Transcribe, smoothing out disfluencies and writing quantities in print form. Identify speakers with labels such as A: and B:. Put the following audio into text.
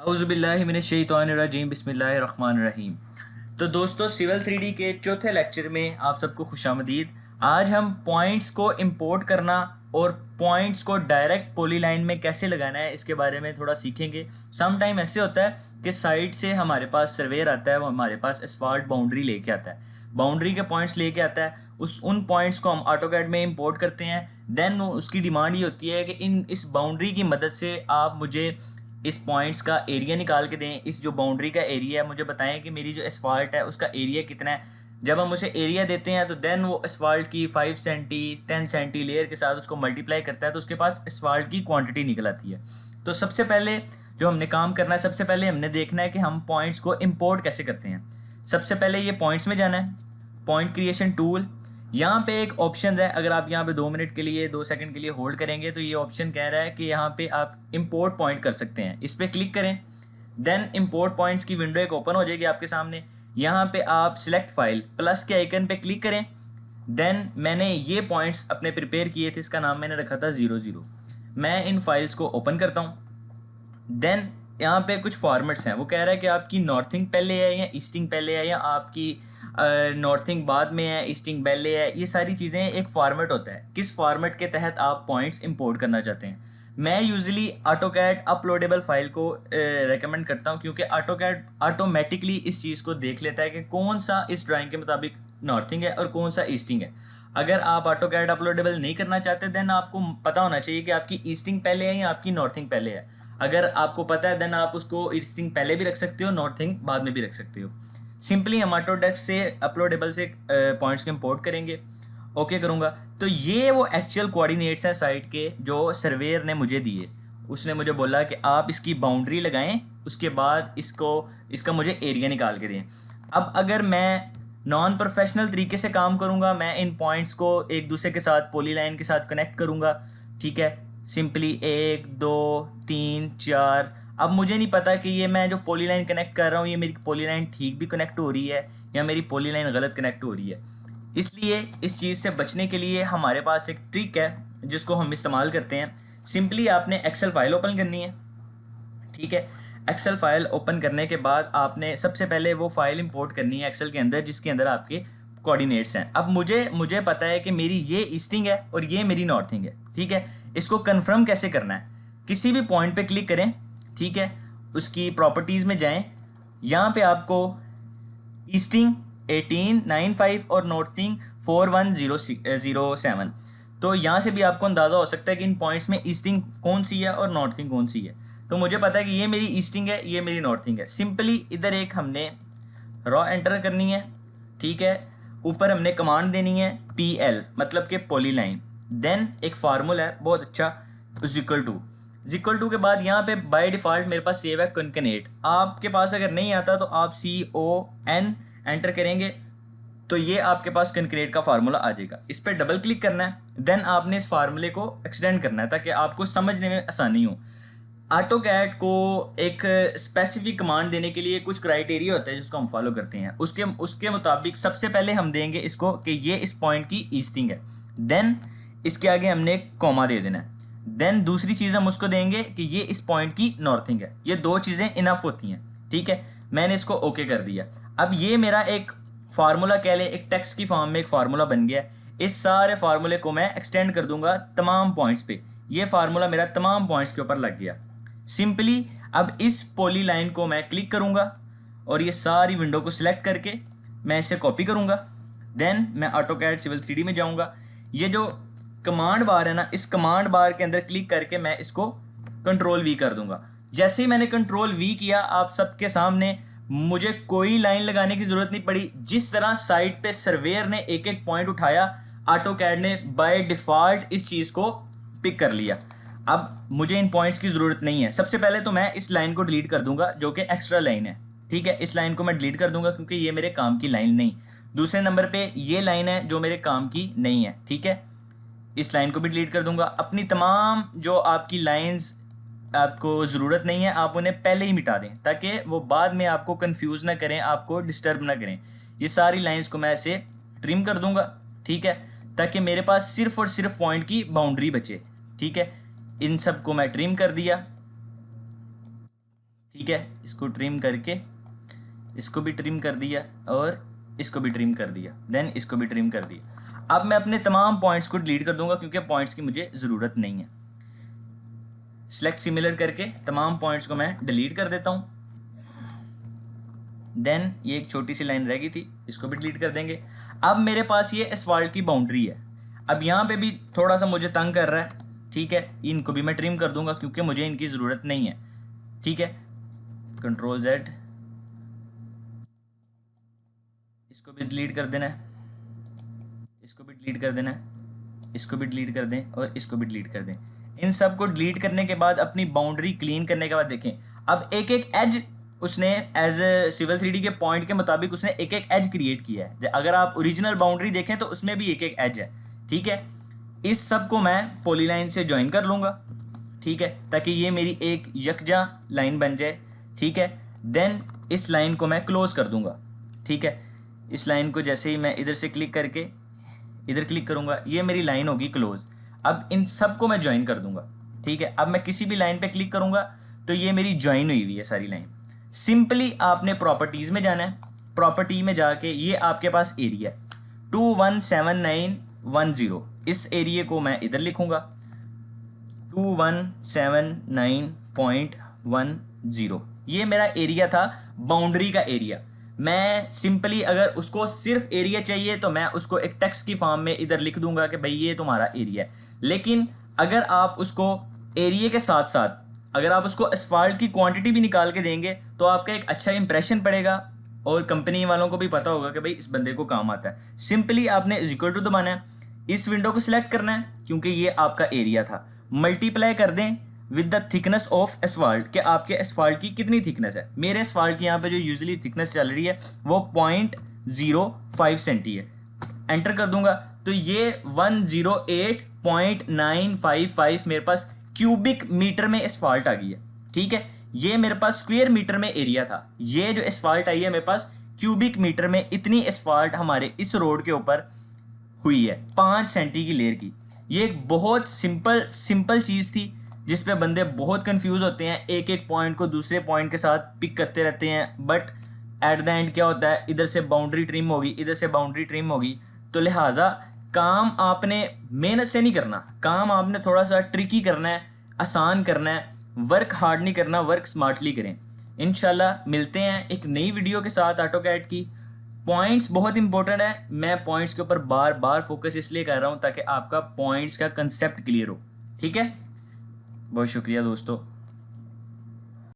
A: औज़ुबिल्लाहिमिनश्शैतानिर्रजीम बिस्मिल्लाहिर्रहमानिर्रहीम। तो दोस्तों, सिविल 3D के चौथे लेक्चर में आप सबको खुशामदीद। आज हम पॉइंट्स को इंपोर्ट करना और पॉइंट्स को डायरेक्ट पॉलीलाइन में कैसे लगाना है इसके बारे में थोड़ा सीखेंगे। सम टाइम ऐसे होता है कि साइड से हमारे पास सर्वेयर आता है, वो हमारे पास एसफाल्ट बाउंड्री लेके आता है, बाउंड्री के पॉइंट्स लेके आता है। उन पॉइंट्स को हम ऑटोकैड में इंपोर्ट करते हैं। देन उसकी डिमांड ये होती है कि इस बाउंड्री की मदद से आप मुझे इस पॉइंट्स का एरिया निकाल के दें। इस जो बाउंड्री का एरिया है मुझे बताएं कि मेरी जो एसफाल्ट है उसका एरिया कितना है। जब हम उसे एरिया देते हैं तो देन वो एसफाल्ट की 5 सेंटी 10 सेंटी लेयर के साथ उसको मल्टीप्लाई करता है, तो उसके पास एसफाल्ट की क्वांटिटी निकल आती है। तो सबसे पहले जो हमने काम करना है, सबसे पहले हमने देखना है कि हम पॉइंट्स को इम्पोर्ट कैसे करते हैं। सबसे पहले ये पॉइंट्स में जाना है, पॉइंट क्रिएशन टूल। यहाँ पे एक ऑप्शन है, अगर आप यहाँ पे 2 मिनट के लिए 2 सेकंड के लिए होल्ड करेंगे तो ये ऑप्शन कह रहा है कि यहाँ पे आप इंपोर्ट पॉइंट कर सकते हैं। इस पर क्लिक करें, देन इंपोर्ट पॉइंट्स की विंडो एक ओपन हो जाएगी आपके सामने। यहाँ पे आप सिलेक्ट फाइल प्लस के आइकन पे क्लिक करें। देन मैंने ये पॉइंट्स अपने प्रिपेयर किए थे, इसका नाम मैंने रखा था 00। मैं इन फाइल्स को ओपन करता हूँ। देन यहाँ पे कुछ फॉर्मेट्स हैं, वो कह रहा है कि आपकी नॉर्थिंग पहले है या ईस्टिंग पहले है, या आपकी नॉर्थिंग बाद में है, ईस्टिंग पहले है। ये सारी चीज़ें एक फॉर्मेट होता है, किस फॉर्मेट के तहत आप पॉइंट्स इंपोर्ट करना चाहते हैं। मैं यूजुअली ऑटोकैड अपलोडेबल फाइल को रेकमेंड करता हूँ, क्योंकि ऑटोकैड ऑटोमेटिकली इस चीज़ को देख लेता है कि कौन सा इस ड्राइंग के मुताबिक नॉर्थिंग है और कौन सा ईस्टिंग है। अगर आप ऑटोकैड अपलोडेबल नहीं करना चाहते देन आपको पता होना चाहिए कि आपकी ईस्टिंग पहले है या आपकी नॉर्थिंग पहले है। अगर आपको पता है देन आप उसको ईस्टिंग पहले भी रख सकते हो, नॉर्थिंग बाद में भी रख सकते हो। सिंपली हम ऑटोडेस्क से अपलोडेबल से पॉइंट्स को इंपोर्ट करेंगे। ओके करूँगा तो ये वो एक्चुअल कोऑर्डिनेट्स हैं साइट के जो सर्वेयर ने मुझे दिए। उसने मुझे बोला कि आप इसकी बाउंड्री लगाएं, उसके बाद इसका मुझे एरिया निकाल के दें। अब अगर मैं नॉन प्रोफेशनल तरीके से काम करूँगा, मैं इन पॉइंट्स को एक दूसरे के साथ पॉलीलाइन के साथ कनेक्ट करूँगा। ठीक है, सिंपली 1 2 3 4। अब मुझे नहीं पता कि ये मैं जो पॉलीलाइन कनेक्ट कर रहा हूँ ये मेरी पॉलीलाइन ठीक भी कनेक्ट हो रही है या मेरी पॉलीलाइन गलत कनेक्ट हो रही है। इसलिए इस चीज़ से बचने के लिए हमारे पास एक ट्रिक है जिसको हम इस्तेमाल करते हैं। सिंपली आपने एक्सेल फाइल ओपन करनी है। ठीक है, एक्सेल फाइल ओपन करने के बाद आपने सबसे पहले वो फाइल इंपोर्ट करनी है एक्सेल के अंदर जिसके अंदर आपके कोऑर्डिनेट्स हैं। अब मुझे पता है कि मेरी ये ईस्टिंग है और ये मेरी नॉर्थिंग है। ठीक है, इसको कंफर्म कैसे करना है, किसी भी पॉइंट पे क्लिक करें। ठीक है, उसकी प्रॉपर्टीज़ में जाएं, यहाँ पे आपको ईस्टिंग 1895 और नॉर्थिंग 4107। तो यहाँ से भी आपको अंदाज़ा हो सकता है कि इन पॉइंट्स में ईस्टिंग कौन सी है और नॉर्थिंग कौन सी है। तो मुझे पता है कि ये मेरी ईस्टिंग है, ये मेरी नॉर्थिंग है। सिंपली इधर एक हमने रॉ एंटर करनी है। ठीक है, ऊपर हमने कमांड देनी है PL मतलब कि पॉलीलाइन। देन एक फार्मूला है बहुत अच्छा, इक्वल टू के बाद यहाँ पे बाय डिफ़ॉल्ट मेरे पास सेव है कॉन्कनेट। आपके पास अगर नहीं आता तो आप CON एंटर करेंगे तो ये आपके पास कॉन्कनेट का फार्मूला आ जाएगा। इस पर डबल क्लिक करना है, देन आपने इस फार्मूले को एक्सटेंड करना है ताकि आपको समझने में आसानी हो। ऑटोकैड को एक स्पेसिफिक कमांड देने के लिए कुछ क्राइटेरिया होता है जिसको हम फॉलो करते हैं। उसके मुताबिक सबसे पहले हम देंगे इसको कि ये इस पॉइंट की ईस्टिंग है। देन इसके आगे हमने कॉमा दे देना है। देन दूसरी चीज़ हम उसको देंगे कि ये इस पॉइंट की नॉर्थिंग है। ये 2 चीज़ें इनफ होती हैं। ठीक है, मैंने इसको ओके कर दिया। अब ये मेरा एक फार्मूला कह लें, एक टेक्स्ट की फॉर्म में एक फार्मूला बन गया। इस सारे फार्मूले को मैं एक्सटेंड कर दूंगा तमाम पॉइंट्स पे। ये फार्मूला मेरा तमाम पॉइंट्स के ऊपर लग गया। सिंपली अब इस पॉली लाइन को मैं क्लिक करूंगा और ये सारी विंडो को सिलेक्ट करके मैं इसे कॉपी करूंगा। देन मैं ऑटोकैड सिविल 3D में जाऊंगा। ये जो कमांड बार है ना, इस कमांड बार के अंदर क्लिक करके मैं इसको कंट्रोल V कर दूंगा। जैसे ही मैंने कंट्रोल V किया, आप सबके सामने मुझे कोई लाइन लगाने की ज़रूरत नहीं पड़ी। जिस तरह साइट पे सर्वेयर ने एक एक पॉइंट उठाया, ऑटोकैड ने बाय डिफ़ॉल्ट इस चीज़ को पिक कर लिया। अब मुझे इन पॉइंट्स की ज़रूरत नहीं है। सबसे पहले तो मैं इस लाइन को डिलीट कर दूंगा जो कि एक्स्ट्रा लाइन है। ठीक है, इस लाइन को मैं डिलीट कर दूंगा क्योंकि ये मेरे काम की लाइन नहीं। दूसरे नंबर पे ये लाइन है जो मेरे काम की नहीं है। ठीक है, इस लाइन को भी डिलीट कर दूंगा। अपनी तमाम जो आपकी लाइंस आपको ज़रूरत नहीं है आप उन्हें पहले ही मिटा दें ताकि वो बाद में आपको कंफ्यूज ना करें, आपको डिस्टर्ब ना करें। ये सारी लाइंस को मैं ऐसे ट्रिम कर दूंगा। ठीक है, ताकि मेरे पास सिर्फ और सिर्फ पॉइंट की बाउंड्री बचे। ठीक है, इन सब को मैं ट्रिम कर दिया। ठीक ठीक है, इसको ट्रिम करके इसको भी ट्रिम कर दिया और इसको भी ट्रिम कर दिया, देन इसको भी ट्रिम कर दिया। अब मैं अपने तमाम पॉइंट्स को डिलीट कर दूंगा क्योंकि पॉइंट्स की मुझे ज़रूरत नहीं है। सेलेक्ट सिमिलर करके तमाम पॉइंट्स को मैं डिलीट कर देता हूँ। देन ये एक छोटी सी लाइन रह गई थी, इसको भी डिलीट कर देंगे। अब मेरे पास ये एसफाल्ट की बाउंड्री है। अब यहाँ पे भी थोड़ा सा मुझे तंग कर रहा है, ठीक है, इनको भी मैं ट्रिम कर दूंगा क्योंकि मुझे इनकी ज़रूरत नहीं है, ठीक है। कंट्रोल Z, इसको भी डिलीट कर देना है, इसको भी डिलीट कर देना है, इसको भी डिलीट कर दें और इसको भी डिलीट कर दें। इन सब को डिलीट करने के बाद अपनी बाउंड्री क्लीन करने के बाद देखें, अब एक एक एज उसने एज सिविल 3D के पॉइंट के मुताबिक उसने एक एक एज क्रिएट किया है। अगर आप ओरिजिनल बाउंड्री देखें तो उसमें भी एक एक एज है, ठीक है। इस सब को मैं पॉलीलाइन से ज्वाइन कर लूँगा, ठीक है, ताकि ये मेरी एक यकजा लाइन बन जाए, ठीक है। देन इस लाइन को मैं क्लोज कर दूँगा, ठीक है। इस लाइन को जैसे ही मैं इधर से क्लिक करके इधर क्लिक करूँगा, ये मेरी लाइन होगी क्लोज। अब इन सब को मैं ज्वाइन कर दूँगा, ठीक है। अब मैं किसी भी लाइन पे क्लिक करूँगा तो ये मेरी ज्वाइन हुई हुई है सारी लाइन। सिंपली आपने प्रॉपर्टीज़ में जाना है, प्रॉपर्टी में जाके ये आपके पास एरिया 217910, इस एरिया को मैं इधर लिखूँगा 2179.10, ये मेरा एरिया था, बाउंड्री का एरिया। मैं सिंपली अगर उसको सिर्फ एरिया चाहिए तो मैं उसको एक टेक्स्ट की फॉर्म में इधर लिख दूंगा कि भाई ये तुम्हारा एरिया है। लेकिन अगर आप उसको एरिया के साथ साथ अगर आप उसको एसफाल्ट की क्वांटिटी भी निकाल के देंगे तो आपका एक अच्छा इंप्रेशन पड़ेगा और कंपनी वालों को भी पता होगा कि भाई इस बंदे को काम आता है। सिंपली आपने इक्वल टू दबाना है, इस विंडो को सिलेक्ट करना है क्योंकि ये आपका एरिया था, मल्टीप्लाई कर दें with the thickness of asphalt, कि आपके एसफाल्ट की कितनी थिकनेस है। मेरे एसफाल्ट की यहाँ पे जो यूजुअली थिकनेस चल रही है वो 0.05 सेंटी है। एंटर कर दूंगा तो ये 108.955 मेरे पास क्यूबिक मीटर में एसफाल्ट आ गई है, ठीक है। ये मेरे पास स्क्वायर मीटर में एरिया था, ये जो एसफाल्ट आई है मेरे पास क्यूबिक मीटर में इतनी एसफाल्ट हमारे इस रोड के ऊपर हुई है 5 सेंटी की लेयर की। ये एक बहुत सिंपल चीज़ थी जिस पे बंदे बहुत कंफ्यूज होते हैं, एक एक पॉइंट को दूसरे पॉइंट के साथ पिक करते रहते हैं, बट एट द एंड क्या होता है, इधर से बाउंड्री ट्रिम होगी, इधर से बाउंड्री ट्रिम होगी। तो लिहाजा काम आपने मेहनत से नहीं करना, काम आपने थोड़ा सा ट्रिकी करना है, आसान करना है, वर्क हार्ड नहीं करना, वर्क स्मार्टली करें। इंशाल्लाह मिलते हैं एक नई वीडियो के साथ ऑटोकैड की। पॉइंट्स बहुत इंपॉर्टेंट है, मैं पॉइंट्स के ऊपर बार बार फोकस इसलिए कर रहा हूँ ताकि आपका पॉइंट्स का कंसेप्ट क्लियर हो, ठीक है। बहुत शुक्रिया दोस्तों।